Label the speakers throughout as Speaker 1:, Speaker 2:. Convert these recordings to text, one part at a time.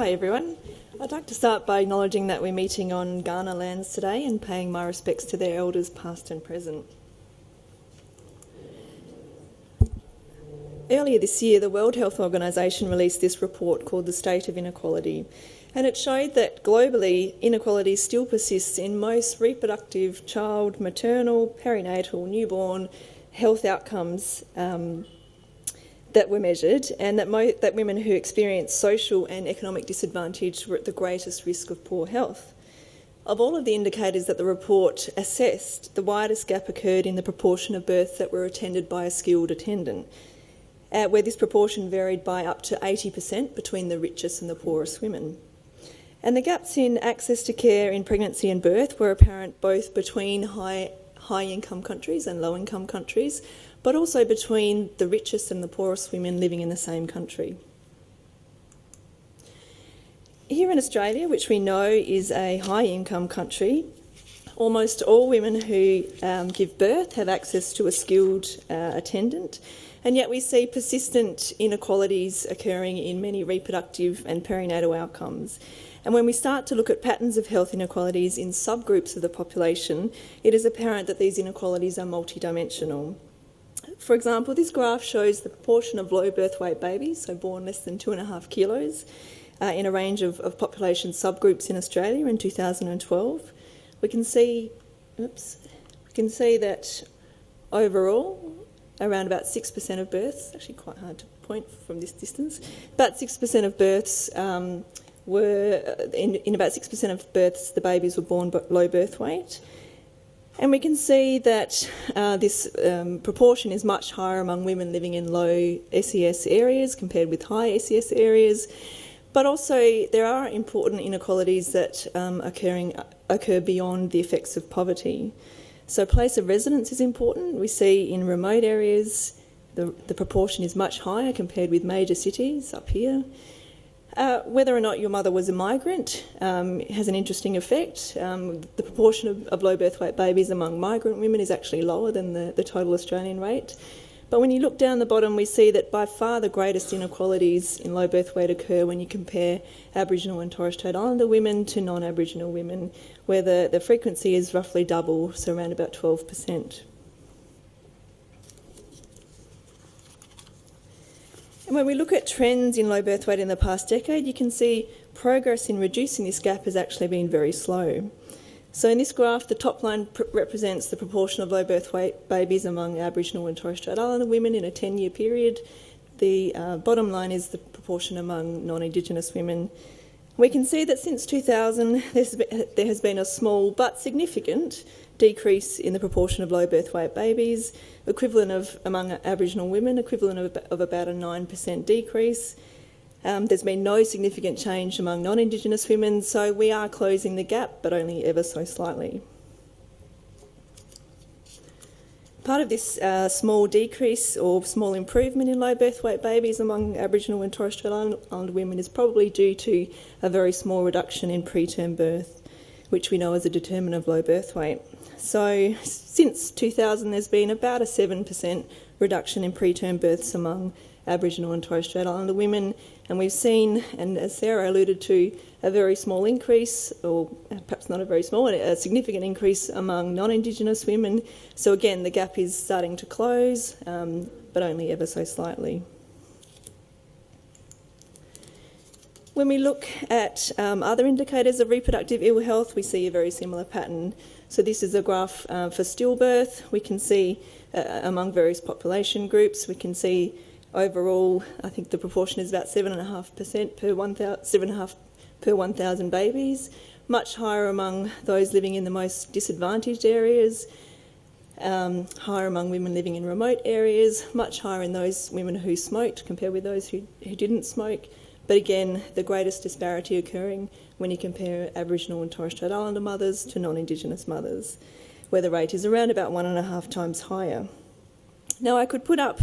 Speaker 1: Hi everyone. I'd like to start by acknowledging that we're meeting on Kaurna lands today and paying my respects to their elders past and present. Earlier this year, the World Health Organization released this report called The State of Inequality, and it showed that globally inequality still persists in most reproductive, child, maternal, perinatal, newborn health outcomes that were measured, and that women who experience social and economic disadvantage were at the greatest risk of poor health. Of all of the indicators that the report assessed, the widest gap occurred in the proportion of births that were attended by a skilled attendant, where this proportion varied by up to 80% between the richest and the poorest women. And the gaps in access to care in pregnancy and birth were apparent both between high-income countries and low-income countries, but also between the richest and the poorest women living in the same country. Here in Australia, which we know is a high-income country, almost all women who give birth have access to a skilled attendant, and yet we see persistent inequalities occurring in many reproductive and perinatal outcomes. And when we start to look at patterns of health inequalities in subgroups of the population, it is apparent that these inequalities are multidimensional. For example, this graph shows the proportion of low birth weight babies, so born less than 2.5 kilos, in a range of population subgroups in Australia in 2012. We can see that overall, around about 6% of births, actually quite hard to point from this distance, about 6% of births in about 6% of births, the babies were born low birth weight. And we can see that this proportion is much higher among women living in low SES areas compared with high SES areas. But also there are important inequalities that occur beyond the effects of poverty. So place of residence is important. We see in remote areas the proportion is much higher compared with major cities up here. Whether or not your mother was a migrant has an interesting effect. The proportion of low birth weight babies among migrant women is actually lower than the total Australian rate. But when you look down the bottom, we see that by far the greatest inequalities in low birth weight occur when you compare Aboriginal and Torres Strait Islander women to non-Aboriginal women, where the frequency is roughly double, so around about 12%. And when we look at trends in low birth weight in the past decade, you can see progress in reducing this gap has actually been very slow. So in this graph, the top line represents the proportion of low birth weight babies among Aboriginal and Torres Strait Islander women in a 10-year period. The bottom line is the proportion among non-Indigenous women. We can see that since 2000, there has been a small but significant decrease in the proportion of low birth weight babies, equivalent of, among Aboriginal women, equivalent of about a 9% decrease. There's been no significant change among non-Indigenous women, so we are closing the gap, but only ever so slightly. Part of this small decrease or small improvement in low birth weight babies among Aboriginal and Torres Strait Islander women is probably due to a very small reduction in preterm birth, which we know is a determinant of low birth weight. So since 2000, there's been about a 7% reduction in preterm births among Aboriginal and Torres Strait Islander women, and we've seen, and as Sarah alluded to, a very small increase, or perhaps not a very small, a significant increase among non-Indigenous women. So again, the gap is starting to close, but only ever so slightly. When we look at other indicators of reproductive ill health, we see a very similar pattern. So this is a graph for stillbirth. We can see among various population groups, we can see overall, I think the proportion is about 7.5% per 1,000 babies, much higher among those living in the most disadvantaged areas, higher among women living in remote areas, much higher in those women who smoked compared with those who didn't smoke. But again, the greatest disparity occurring when you compare Aboriginal and Torres Strait Islander mothers to non-Indigenous mothers, where the rate is around about 1.5 times higher. Now, I could put up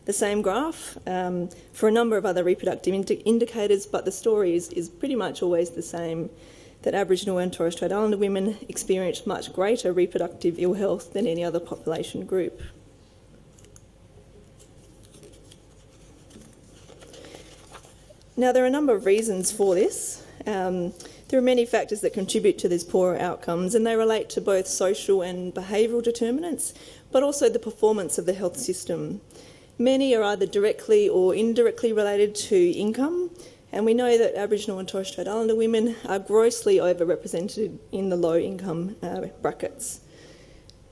Speaker 1: the same graph for a number of other reproductive indicators, but the story is pretty much always the same, that Aboriginal and Torres Strait Islander women experience much greater reproductive ill health than any other population group. Now, there are a number of reasons for this. There are many factors that contribute to these poorer outcomes, and they relate to both social and behavioural determinants, but also the performance of the health system. Many are either directly or indirectly related to income, and we know that Aboriginal and Torres Strait Islander women are grossly overrepresented in the low income brackets.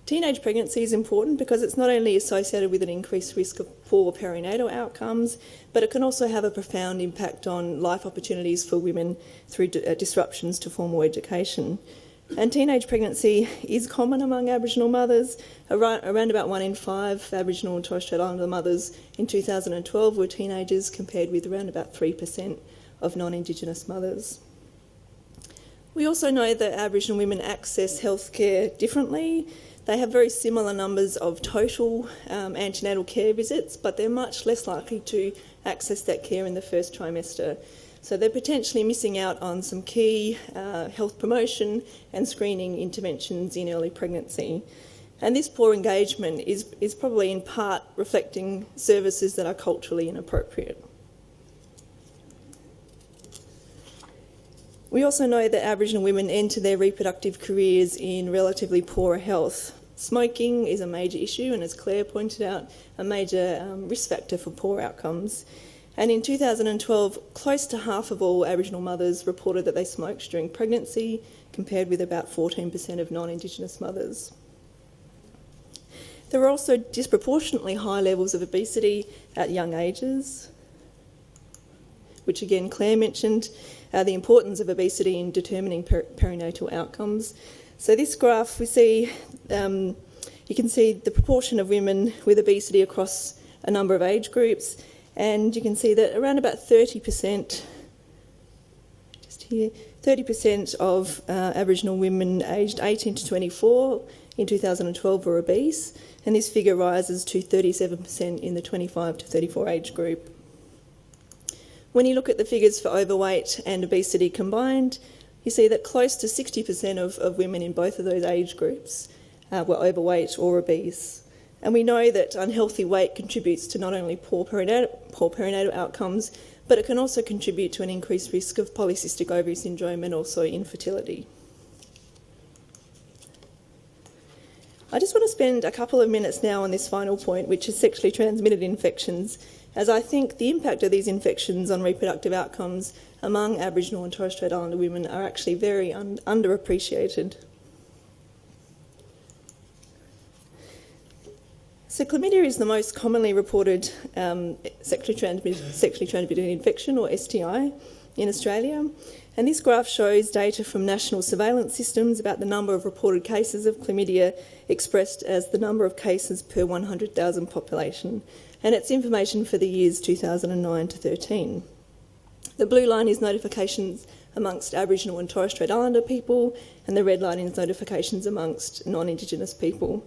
Speaker 1: Teenage pregnancy is important because it's not only associated with an increased risk of poor perinatal outcomes, but it can also have a profound impact on life opportunities for women through disruptions to formal education. And teenage pregnancy is common among Aboriginal mothers. Around about 1 in 5 Aboriginal and Torres Strait Islander mothers in 2012 were teenagers, compared with around about 3% of non-Indigenous mothers. We also know that Aboriginal women access healthcare differently. They have very similar numbers of total antenatal care visits, but they're much less likely to access that care in the first trimester. So they're potentially missing out on some key health promotion and screening interventions in early pregnancy. And this poor engagement is probably in part reflecting services that are culturally inappropriate. We also know that Aboriginal women enter their reproductive careers in relatively poorer health. Smoking is a major issue, and as Claire pointed out, a major risk factor for poor outcomes. And in 2012, close to half of all Aboriginal mothers reported that they smoked during pregnancy, compared with about 14% of non-Indigenous mothers. There are also disproportionately high levels of obesity at young ages, which again Claire mentioned, the importance of obesity in determining perinatal outcomes. So this graph, we see, you can see the proportion of women with obesity across a number of age groups, and you can see that around about 30%, just here, 30% of Aboriginal women aged 18 to 24 in 2012 were obese, and this figure rises to 37% in the 25 to 34 age group. When you look at the figures for overweight and obesity combined, you see that close to 60% of women in both of those age groups were overweight or obese. And we know that unhealthy weight contributes to not only poor perinatal outcomes, but it can also contribute to an increased risk of polycystic ovary syndrome and also infertility. I just want to spend a couple of minutes now on this final point, which is sexually transmitted infections, as I think the impact of these infections on reproductive outcomes among Aboriginal and Torres Strait Islander women are actually very underappreciated. So chlamydia is the most commonly reported sexually transmitted infection, or STI, in Australia. And this graph shows data from national surveillance systems about the number of reported cases of chlamydia expressed as the number of cases per 100,000 population. And it's information for the years 2009 to 13. The blue line is notifications amongst Aboriginal and Torres Strait Islander people, and the red line is notifications amongst non-Indigenous people.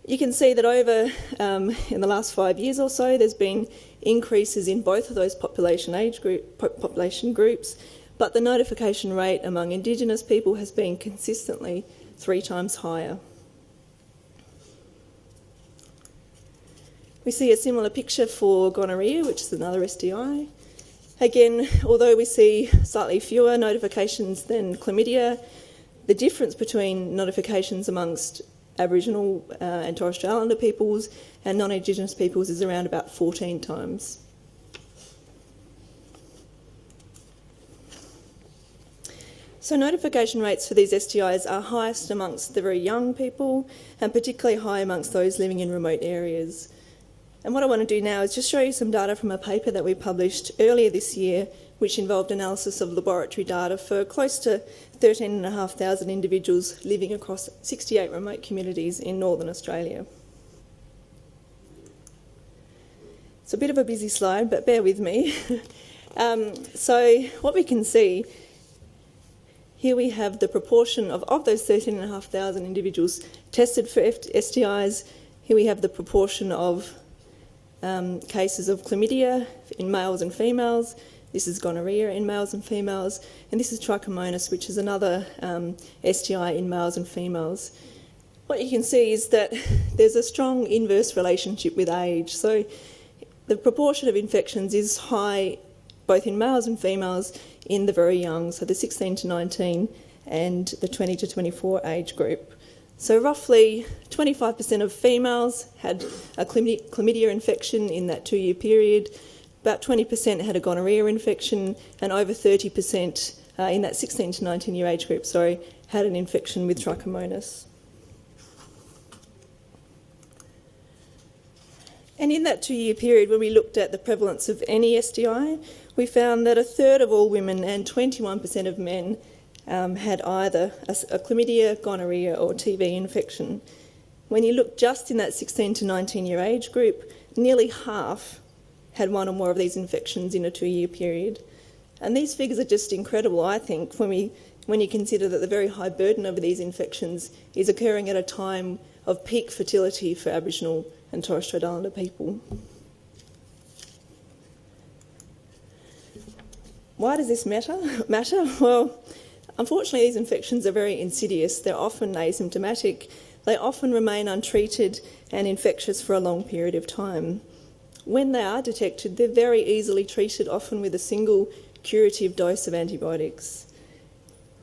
Speaker 1: You can see that over in the last 5 years or so, there's been increases in both of those population groups, but the notification rate among Indigenous people has been consistently 3 times higher. We see a similar picture for gonorrhoea, which is another STI. Again, although we see slightly fewer notifications than chlamydia, the difference between notifications amongst Aboriginal and Torres Strait Islander peoples and non-Indigenous peoples is around about 14 times. So notification rates for these STIs are highest amongst the very young people, and particularly high amongst those living in remote areas. And what I want to do now is just show you some data from a paper that we published earlier this year, which involved analysis of laboratory data for close to 13,500 individuals living across 68 remote communities in Northern Australia. It's a bit of a busy slide, but bear with me. So what we can see, here we have the proportion of those 13,500 individuals tested for STIs. Here we have the proportion of cases of chlamydia in males and females. This is gonorrhoea in males and females, and this is trichomonas, which is another STI in males and females. What you can see is that there's a strong inverse relationship with age. So the proportion of infections is high both in males and females in the very young, so the 16 to 19 and the 20 to 24 age group. So roughly 25% of females had a chlamydia infection in that 2-year period, about 20% had a gonorrhea infection, and over 30% in that 16 to 19 year age group, had an infection with Trichomonas. And in that 2-year period, when we looked at the prevalence of any STI, we found that a third of all women and 21% of men had either a chlamydia, gonorrhea or TB infection. When you look just in that 16 to 19 year age group, nearly half had one or more of these infections in a 2-year period. And these figures are just incredible, I think, when you consider that the very high burden of these infections is occurring at a time of peak fertility for Aboriginal and Torres Strait Islander people. Why does this matter? Well, unfortunately, these infections are very insidious. They're often asymptomatic. They often remain untreated and infectious for a long period of time. When they are detected, they're very easily treated, often with a single curative dose of antibiotics.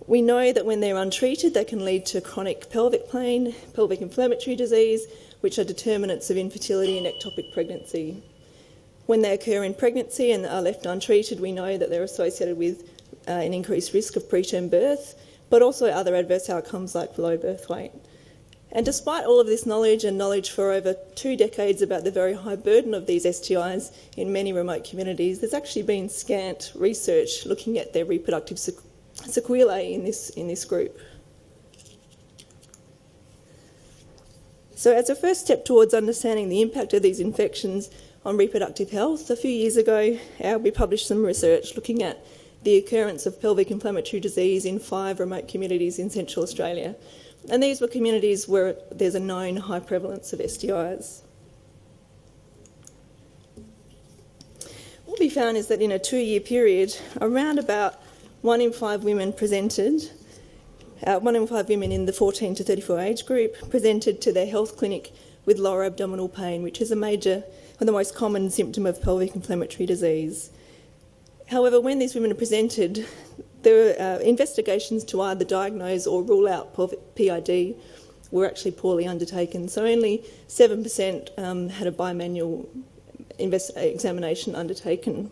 Speaker 1: We know that when they're untreated, they can lead to chronic pelvic pain, pelvic inflammatory disease, which are determinants of infertility and ectopic pregnancy. When they occur in pregnancy and are left untreated, we know that they're associated with an increased risk of preterm birth, but also other adverse outcomes like low birth weight. And despite all of this knowledge and knowledge for over 2 decades about the very high burden of these STIs in many remote communities, there's actually been scant research looking at their reproductive sequelae in this group. So as a first step towards understanding the impact of these infections on reproductive health, a few years ago we published some research looking at the occurrence of pelvic inflammatory disease in 5 remote communities in Central Australia. And these were communities where there's a known high prevalence of STIs. What we found is that in a 2-year period, around about 1 in 5 women presented, 1 in 5 women in the 14 to 34 age group presented to their health clinic with lower abdominal pain, which is the most common symptom of pelvic inflammatory disease. However, when these women are presented, there were investigations to either diagnose or rule out PID were actually poorly undertaken. So only 7% had a bimanual examination undertaken.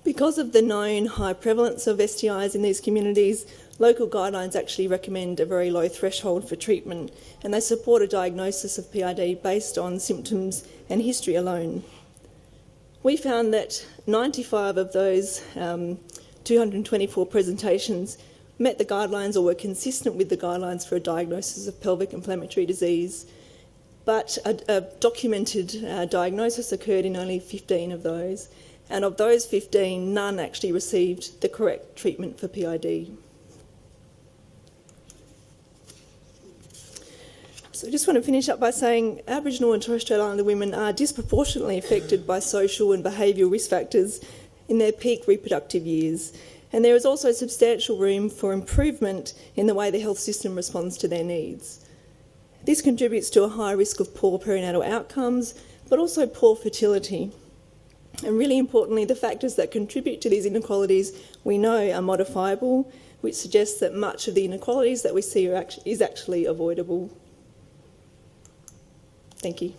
Speaker 1: Because of the known high prevalence of STIs in these communities, local guidelines actually recommend a very low threshold for treatment, and they support a diagnosis of PID based on symptoms and history alone. We found that 95 of those 224 presentations met the guidelines or were consistent with the guidelines for a diagnosis of pelvic inflammatory disease, but a documented diagnosis occurred in only 15 of those, and of those 15, none actually received the correct treatment for PID. So I just want to finish up by saying Aboriginal and Torres Strait Islander women are disproportionately affected by social and behavioural risk factors in their peak reproductive years, and there is also substantial room for improvement in the way the health system responds to their needs. This contributes to a high risk of poor perinatal outcomes, but also poor fertility. And really importantly, the factors that contribute to these inequalities we know are modifiable, which suggests that much of the inequalities that we see is actually avoidable. Thank you.